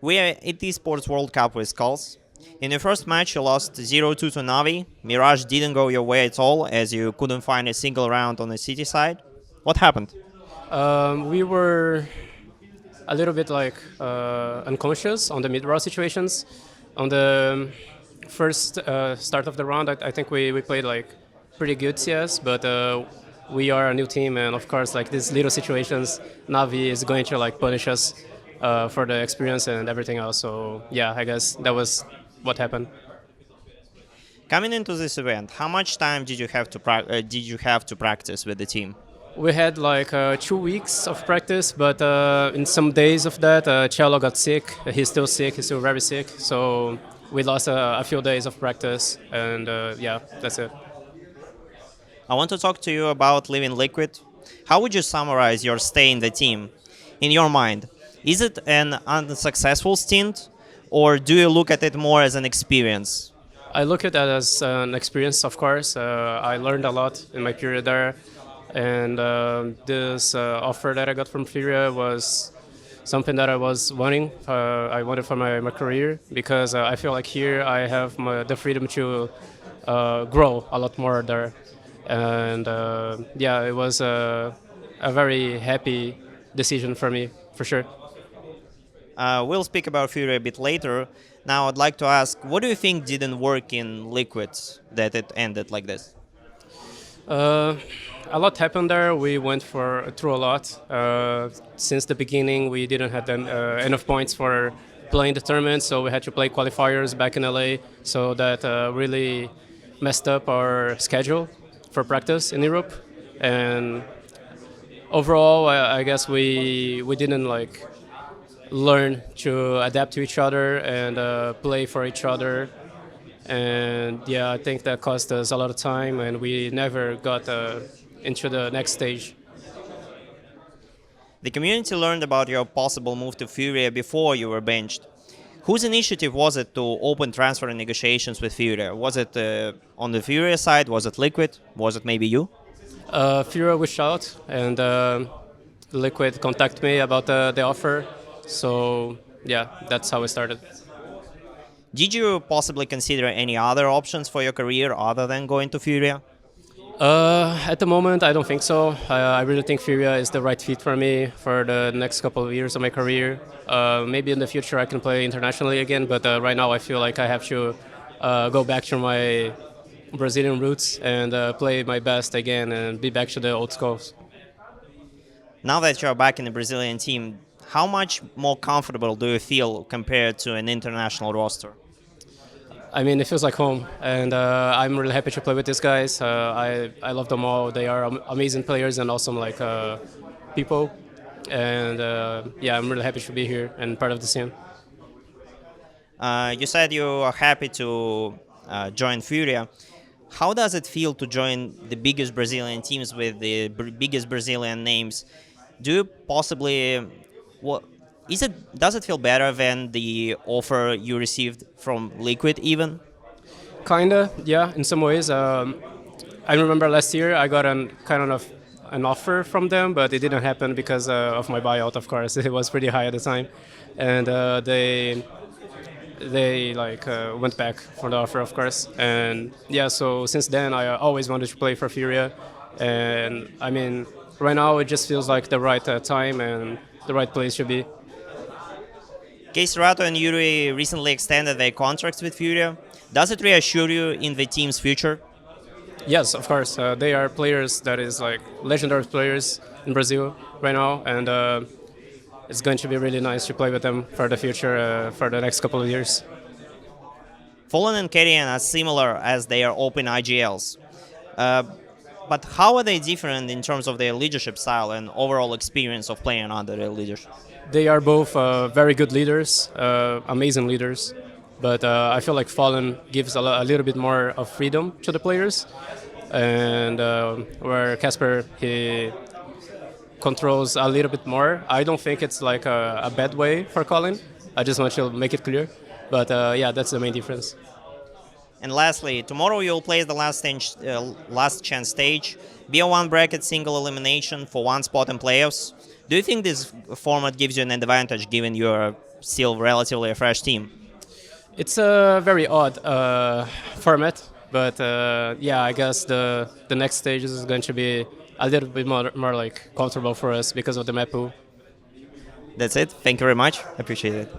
We are at the Sports World Cup with skullz. In your first match, you lost 0-2 to NAVI. Mirage didn't go your way at all, as you couldn't find a single round on the city side. What happened? We were a little bit unconscious on the mid-row situations. On the first start of the round, I think we played pretty good CS, but we are a new team, and of course, these little situations, Navi is going to punish us for the experience and everything else. So yeah, I guess that was what happened. Coming into this event, how much time did you have to practice with the team? We had 2 weeks of practice, but in some days of that, Cello got sick. He's still sick. He's still very sick. So we lost a few days of practice, and yeah, that's it. I want to talk to you about leaving Liquid. How would you summarize your stay in the team? In your mind, is it an unsuccessful stint, or do you look at it more as an experience? I look at that as an experience, of course. I learned a lot in my period there, and this offer that I got from FURIA was something that I was wanting. I wanted for my career because I feel like here I have the freedom to grow a lot more there. And yeah, it was a very happy decision for me, for sure. We'll speak about Fury a bit later. Now, I'd like to ask, what do you think didn't work in Liquids that it ended like this? Uh, a lot happened there. We went through a lot. Since the beginning, we didn't have enough points for playing the tournament, so we had to play qualifiers back in LA. So that really messed up our schedule for practice in Europe. And overall, I guess we didn't learn to adapt to each other and play for each other. And yeah, I think that cost us a lot of time, and we never got into the next stage. The community learned about your possible move to Furia before you were benched. Whose initiative was it to open transfer negotiations with Furia? Was it on the Furia side? Was it Liquid? Was it maybe you? Furia reached out, and Liquid contacted me about the offer. So yeah, that's how it started. Did you possibly consider any other options for your career other than going to Furia? At the moment, I don't think so. I really think Furia is the right fit for me for the next couple of years of my career. Maybe in the future I can play internationally again, but right now I feel like I have to go back to my Brazilian roots and play my best again and be back to the old schools. Now that you're back in the Brazilian team, how much more comfortable do you feel compared to an international roster? I mean, it feels like home, and I'm really happy to play with these guys. I love them all. They are amazing players and awesome people, and yeah, I'm really happy to be here and part of the team. You said you are happy to join Furia. How does it feel to join the biggest Brazilian teams with the biggest Brazilian names? Do you possibly what is it? Does it feel better than the offer you received from Liquid even? Kinda, yeah, in some ways. I remember last year I got an offer from them, but it didn't happen because of my buyout. Of course, it was pretty high at the time, and they went back for the offer, of course. And yeah, so since then I always wanted to play for Furia, and I mean, right now it just feels like the right time and the right place to be. KSCERATO and yuurih recently extended their contracts with Furia. Does it reassure you in the team's future? Yes, of course. They are players that is legendary players in Brazil right now, and it's going to be really nice to play with them for the future, for the next couple of years. Fallen and cadiaN are similar as they are open IGLs. But how are they different in terms of their leadership style and overall experience of playing under their leadership? They are both very good leaders, amazing leaders, but I feel like Fallen gives a little bit more of freedom to the players, and where Casper, he controls a little bit more. I don't think it's a bad way for Colin. I just want to make it clear, but yeah, that's the main difference. And lastly, tomorrow you'll play the last chance stage, be a one bracket single elimination for one spot in playoffs. Do you think this format gives you an advantage given your still relatively a fresh team. It's a very odd format, but yeah, I guess the next stage is going to be a little bit more like comfortable for us because of the map pool. That's it. Thank you very much. Appreciate it.